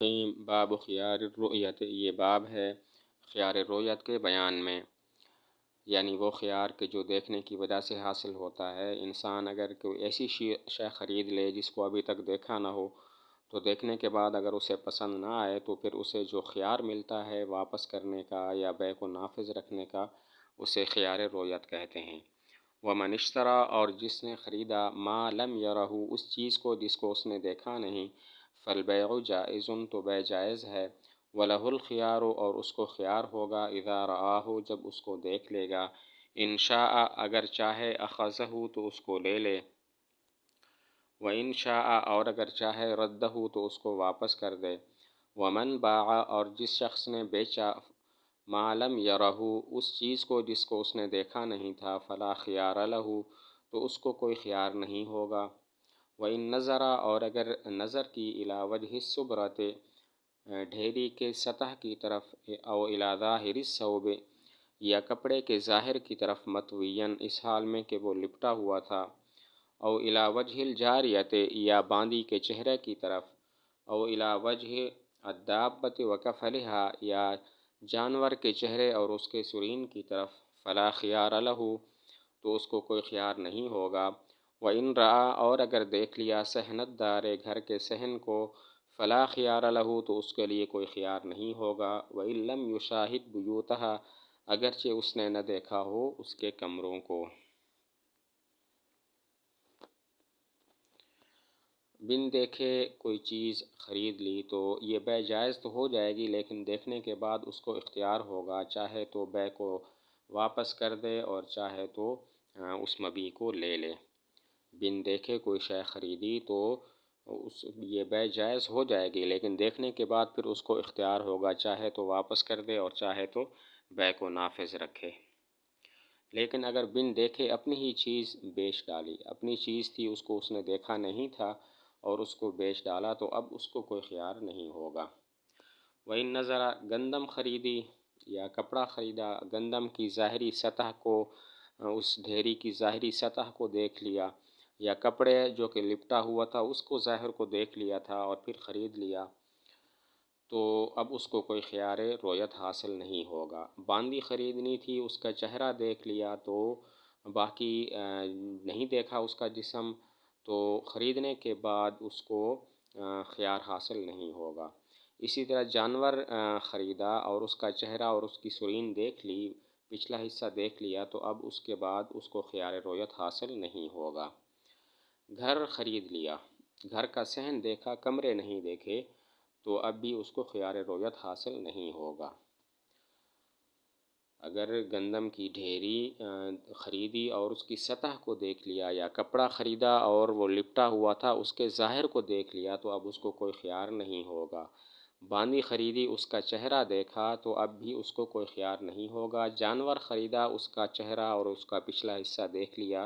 باب خیار الرؤیت، یہ باب ہے خیار رؤیت کے بیان میں، یعنی وہ خیار کے جو دیکھنے کی وجہ سے حاصل ہوتا ہے۔ انسان اگر کوئی ایسی شے خرید لے جس کو ابھی تک دیکھا نہ ہو، تو دیکھنے کے بعد اگر اسے پسند نہ آئے تو پھر اسے جو خیار ملتا ہے واپس کرنے کا یا بیع کو نافذ رکھنے کا، اسے خیار رؤیت کہتے ہیں۔ ومن اشترى، اور جس نے خریدا، ما لم یرہ، اس چیز کو جس کو اس نے دیکھا نہیں، فالبیع جائز، تو بیع جائز ہے، وَلَهُ الْخِيَارُ، اور اس کو خیار ہوگا، اذا رآہ، جب اس کو دیکھ لے گا، ان شاء، اگر چاہے، اخذہ، تو اس کو لے لے، وَإِن شاء، اور اگر چاہے، ردہ، تو اس کو واپس کر دے۔ ومن باع، اور جس شخص نے بیچا، ما لم یرہ، اس چیز کو جس کو اس نے دیکھا نہیں تھا، فلا خیار لہ، تو اس کو کوئی خیار نہیں ہوگا۔ وَإِن نَظَرَ، اور اگر نظر کی، الی وجہ الصبرۃ، ڈھیری کے سطح کی طرف، او الی ظاہر الثوب، یا کپڑے کے ظاہر کی طرف، مطویاً، اس حال میں کہ وہ لپٹا ہوا تھا، او الی وجہ الجاریۃ، یا باندی کے چہرے کی طرف، او الی وجہ الدابۃ وکفلھا، یا جانور کے چہرے اور اس کے سرین کی طرف، فلا خیار لہ، تو اس کو کوئی خیار نہیں ہوگا۔ وَإِن رَأَى، اور اگر دیکھ لیا، صحن الدار، گھر کے صحن کو، فلا خیار لہ، تو اس کے لیے کوئی خیار نہیں ہوگا۔ وَإِن لَمْ يُشَاهِدْ بُيُوتَهَا، اگرچہ اس نے نہ دیکھا ہو اس کے کمروں کو۔ بن دیکھے کوئی چیز خرید لی تو یہ بیع جائز تو ہو جائے گی، لیکن دیکھنے کے بعد اس کو اختیار ہوگا، چاہے تو بیع کو واپس کر دے اور چاہے تو اس مبیع کو لے لے۔ بن دیکھے کوئی شے خریدی تو یہ بیع جائز ہو جائے گی، لیکن دیکھنے کے بعد پھر اس کو اختیار ہوگا، چاہے تو واپس کر دے اور چاہے تو بیع کو نافذ رکھے۔ لیکن اگر بن دیکھے اپنی ہی چیز بیچ ڈالی، اپنی چیز تھی، اس کو اس نے دیکھا نہیں تھا اور اس کو بیچ ڈالا، تو اب اس کو کوئی خیار نہیں ہوگا۔ وَإِن نَظَرَ، گندم خریدی یا کپڑا خریدا، گندم کی ظاہری سطح کو، اس ڈھیری کی ظاہری سطح کو دیکھ لیا، یا کپڑے جو کہ لپٹا ہوا تھا اس کو ظاہر کو دیکھ لیا تھا اور پھر خرید لیا، تو اب اس کو کوئی خیار رؤیت حاصل نہیں ہوگا۔ باندی خریدنی تھی، اس کا چہرہ دیکھ لیا تو باقی نہیں دیکھا اس کا جسم، تو خریدنے کے بعد اس کو خیار حاصل نہیں ہوگا۔ اسی طرح جانور خریدا اور اس کا چہرہ اور اس کی سرین دیکھ لی، پچھلا حصہ دیکھ لیا، تو اب اس کے بعد اس کو خیار رؤیت حاصل نہیں ہوگا۔ گھر خرید لیا، گھر کا صحن دیکھا، کمرے نہیں دیکھے، تو اب بھی اس کو خیار رؤیت حاصل نہیں ہوگا۔ اگر گندم کی ڈھیری خریدی اور اس کی سطح کو دیکھ لیا، یا کپڑا خریدا اور وہ لپٹا ہوا تھا اس کے ظاہر کو دیکھ لیا، تو اب اس کو کوئی خیار نہیں ہوگا۔ باندی خریدی، اس کا چہرہ دیکھا، تو اب بھی اس کو کوئی خیار نہیں ہوگا۔ جانور خریدا، اس کا چہرہ اور اس کا پچھلا حصہ دیکھ لیا،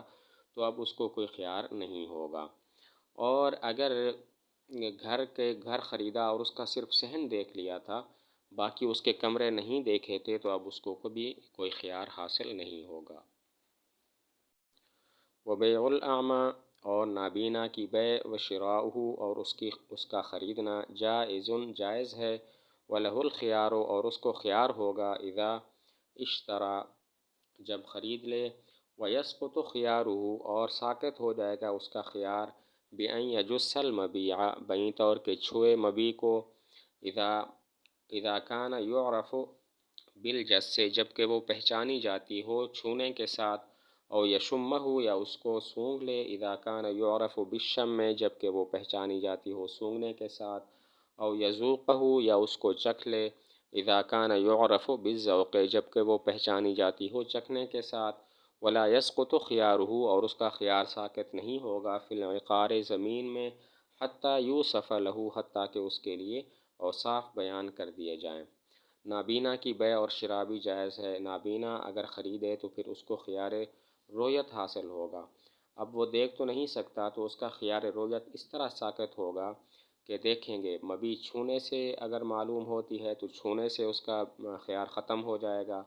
تو اب اس کو کوئی خیار نہیں ہوگا۔ اور اگر گھر خریدا اور اس کا صرف صحن دیکھ لیا تھا، باقی اس کے کمرے نہیں دیکھے تھے، تو اب اس کو کبھی کوئی خیار حاصل نہیں ہوگا۔ وبیع الاعمی، اور نابینا کی بیع، وشراؤہ، اور اس کا خریدنا، جائز، جائز ہے، وَلَهُ الْخِيَارُ، اور اس کو خیار ہوگا، اذا اشترى، جب خرید لے، وَيَسْقُطُ خِيَارُهُ، اور ساقط ہو جائے گا اس کا خیار، بِأَنْ يَجُسَّ الْمَبِيعَ، بئیں طور کے چھوئے مبیع کو، اذا كان يعرف بالجس، جب کہ وہ پہچانی جاتی ہو چھونے کے ساتھ، او یشمہ، یا اس کو سونگھ لے، اذا كان يعرف بالشم، جب کہ وہ پہچانی جاتی ہو سونگھنے کے ساتھ، او یذوقہ، یا اس کو چکھ لے، اذا كان يعرف بالذوق، جب کہ وہ پہچانی جاتی ہو چکھنے کے ساتھ، ولا يسقط خيارہ، اور اس کا خیار ساقط نہیں ہوگا، فی العقار، زمین میں، حتی یوصف لہ، حتیٰ کہ اس کے لیے اوصاف بیان کر دیے جائیں۔ نابینا کی بیع اور شراء بھی جائز ہے۔ نابینا اگر خریدے تو پھر اس کو خیار رؤیت حاصل ہوگا۔ اب وہ دیکھ تو نہیں سکتا، تو اس کا خیار رؤیت اس طرح ساقط ہوگا کہ دیکھیں گے، مبیع چھونے سے اگر معلوم ہوتی ہے تو چھونے سے اس کا خیار ختم ہو جائے گا،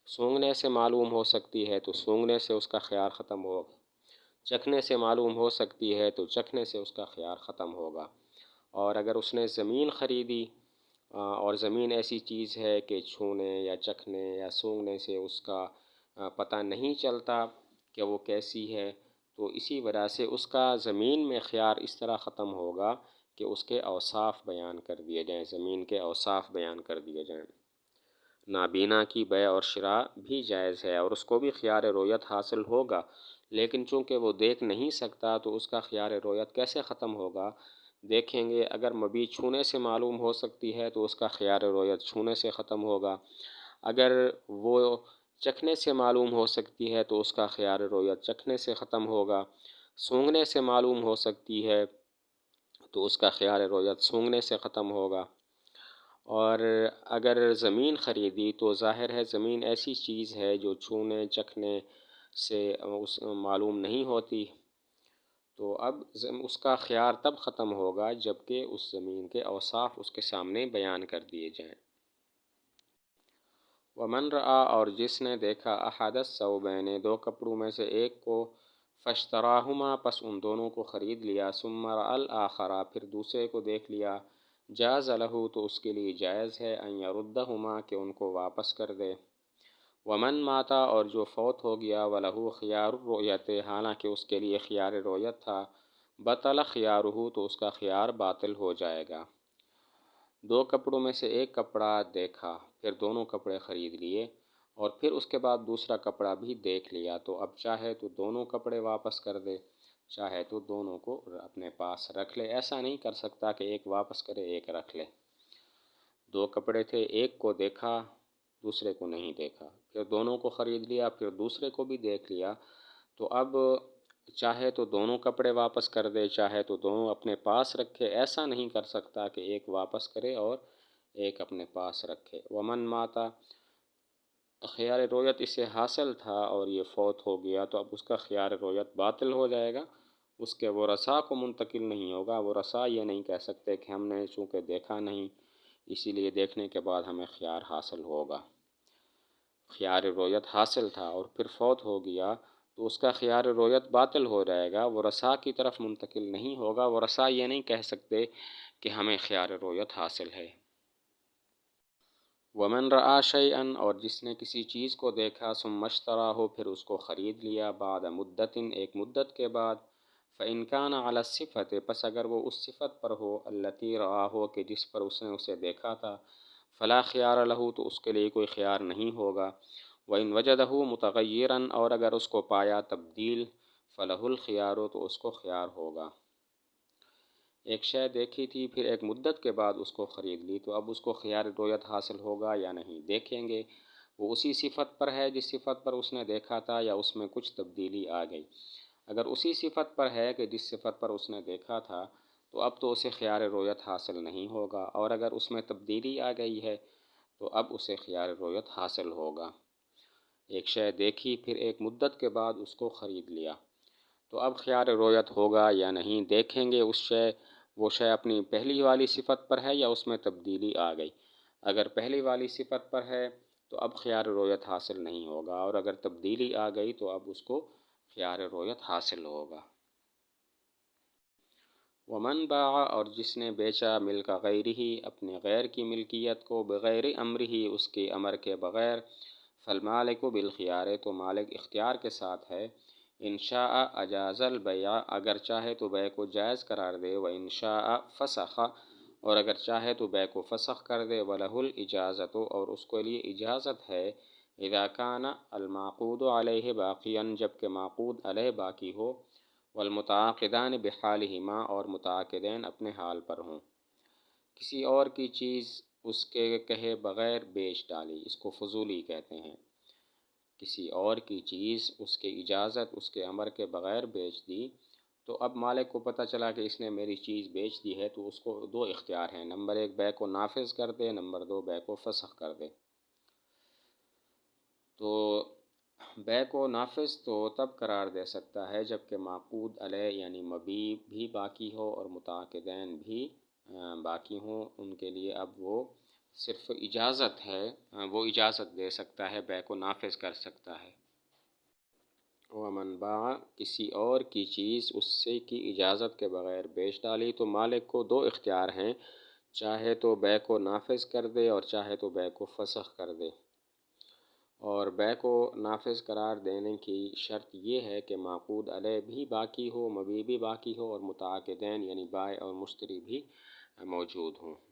سونگھنے سے معلوم ہو سکتی ہے تو سونگھنے سے اس کا خیار ختم ہوگا، چکھنے سے معلوم ہو سکتی ہے تو چکھنے سے اس کا خیار ختم ہوگا۔ اور اگر اس نے زمین خریدی اور زمین ایسی چیز ہے کہ چھونے یا چکھنے یا سونگھنے سے اس کا پتہ نہیں چلتا کہ وہ کیسی ہے، تو اسی وجہ سے اس کا زمین میں خیار اس طرح ختم ہوگا کہ اس کے اوصاف بیان کر دیے جائیں، زمین کے اوصاف بیان کر دیے جائیں۔ نابینا کی بیع اور شراء بھی جائز ہے اور اس کو بھی خیار رویت حاصل ہوگا، لیکن چونکہ وہ دیکھ نہیں سکتا تو اس کا خیار رویت کیسے ختم ہوگا؟ دیکھیں گے، اگر مبیع چھونے سے معلوم ہو سکتی ہے تو اس کا خیار رویت چھونے سے ختم ہوگا، اگر وہ چکھنے سے معلوم ہو سکتی ہے تو اس کا خیار رویت چکھنے سے ختم ہوگا، سونگھنے سے معلوم ہو سکتی ہے تو اس کا خیار رویت سونگھنے سے ختم ہوگا۔ اور اگر زمین خریدی تو ظاہر ہے زمین ایسی چیز ہے جو چھونے چکھنے سے اس معلوم نہیں ہوتی، تو اب اس کا خیار تب ختم ہوگا جب کہ اس زمین کے اوصاف اس کے سامنے بیان کر دیے جائیں۔ ومن رآ اور جس نے دیکھا احد الثوبین دو کپڑوں میں سے ایک کو، فاشتراہما پس ان دونوں کو خرید لیا، ثم رأى الآخر پھر دوسرے کو دیکھ لیا، جاز لہ تو اس کے لیے جائز ہے، ان یردہما کہ ان کو واپس کر دے۔ ومن ماتا اور جو فوت ہو گیا، ولہ خیار الرؤیت حالانکہ اس کے لیے خیار رویت تھا، بطل خیارہ تو اس کا خیار باطل ہو جائے گا۔ دو کپڑوں میں سے ایک کپڑا دیکھا، پھر دونوں کپڑے خرید لیے، اور پھر اس کے بعد دوسرا کپڑا بھی دیکھ لیا، تو اب چاہے تو دونوں کپڑے واپس کر دے، چاہے تو دونوں کو اپنے پاس رکھ لے۔ ایسا نہیں کر سکتا کہ ایک واپس کرے ایک رکھ لے۔ دو کپڑے تھے، ایک کو دیکھا دوسرے کو نہیں دیکھا، پھر دونوں کو خرید لیا، پھر دوسرے کو بھی دیکھ لیا، تو اب چاہے تو دونوں کپڑے واپس کر دے، چاہے تو دونوں اپنے پاس رکھے، ایسا نہیں کر سکتا کہ ایک واپس کرے اور ایک اپنے پاس رکھے۔ ومن ماتا خیار رویت اسے حاصل تھا اور یہ فوت ہو گیا، تو اب اس کا خیار رویت باطل ہو جائے گا، اس کے ورثاء کو منتقل نہیں ہوگا۔ ورثاء یہ نہیں کہہ سکتے کہ ہم نے چونکہ دیکھا نہیں اسی لیے دیکھنے کے بعد ہمیں خیار حاصل ہوگا۔ خیار رویت حاصل تھا اور پھر فوت ہو گیا تو اس کا خیار رویت باطل ہو جائے گا، ورثاء کی طرف منتقل نہیں ہوگا۔ ورثاء یہ نہیں کہہ سکتے کہ ہمیں خیار رویت حاصل ہے۔ ومن رآ شیئا اور جس نے کسی چیز کو دیکھا، ثم اشتراہ پھر اس کو خرید لیا، بعد مدت ایک مدت کے بعد، فإن كان على الصفة پس اگر وہ اس صفت پر ہو، التي رآہ کہ جس پر اس نے اسے دیکھا تھا، فلا خیار لہ تو اس کے لیے کوئی خیار نہیں ہوگا۔ وإن وجدہ متغیرا اور اگر اس کو پایا تبدیل، فلہ الخیار تو اس کو خیار ہوگا۔ ایک شے دیکھی تھی، پھر ایک مدت کے بعد اس کو خرید لی، تو اب اس کو خیار رویت حاصل ہوگا یا نہیں؟ دیکھیں گے وہ اسی صفت پر ہے جس صفت پر اس نے دیکھا تھا یا اس میں کچھ تبدیلی آ گئی۔ اگر اسی صفت پر ہے کہ جس صفت پر اس نے دیکھا تھا تو اب تو اسے خیار رویت حاصل نہیں ہوگا، اور اگر اس میں تبدیلی آ گئی ہے تو اب اسے خیار رویت حاصل ہوگا۔ ایک شے دیکھی، پھر ایک مدت کے بعد اس کو خرید لیا، تو اب خیار رویت ہوگا یا نہیں؟ دیکھیں گے وہ شے اپنی پہلی والی صفت پر ہے یا اس میں تبدیلی آ گئی۔ اگر پہلی والی صفت پر ہے تو اب خیار رویت حاصل نہیں ہوگا، اور اگر تبدیلی آ گئی تو اب اس کو خیار رویت حاصل ہوگا۔ ومن باع اور جس نے بیچا ملک غیرہ اپنے غیر کی ملکیت کو، بغیر امرہ اس کے امر کے بغیر، فالمالک بالخیار تو مالک اختیار کے ساتھ ہے، ان شاء اجاز البیع اگر چاہے تو بیع کو جائز قرار دے، و ان شاء فسخ اور اگر چاہے تو بیع کو فسخ کر دے، ولہ الاجازت اور اس کے لیے اجازت ہے، اذا کان المعقود علیہ باقیا جبکہ معقود علیہ باقی ہو، والمتعاقدان بحالہما اور متعاقدین اپنے حال پر ہوں۔ کسی اور کی چیز اس کے کہے بغیر بیچ ڈالی، اس کو فضولی کہتے ہیں۔ کسی اور کی چیز اس کے اجازت اس کے امر کے بغیر بیچ دی، تو اب مالک کو پتہ چلا کہ اس نے میری چیز بیچ دی ہے، تو اس کو دو اختیار ہیں، نمبر ایک بیع کو نافذ کر دے، نمبر دو بیع کو فسخ کر دے۔ تو بیع کو نافذ تو تب قرار دے سکتا ہے جب کہ معقود علیہ یعنی مبیع بھی باقی ہو اور متعاقدین بھی باقی ہوں، ان کے لیے اب وہ صرف اجازت ہے، وہ اجازت دے سکتا ہے، بیع کو نافذ کر سکتا ہے۔ ومن باع کسی اور کی چیز اس سے کی اجازت کے بغیر بیچ ڈالی تو مالک کو دو اختیار ہیں، چاہے تو بیع کو نافذ کر دے اور چاہے تو بیع کو فسخ کر دے۔ اور بیع کو نافذ قرار دینے کی شرط یہ ہے کہ معقود علیہ بھی باقی ہو، مبیع بھی باقی ہو اور متعاقدین یعنی بائع اور مشتری بھی موجود ہوں۔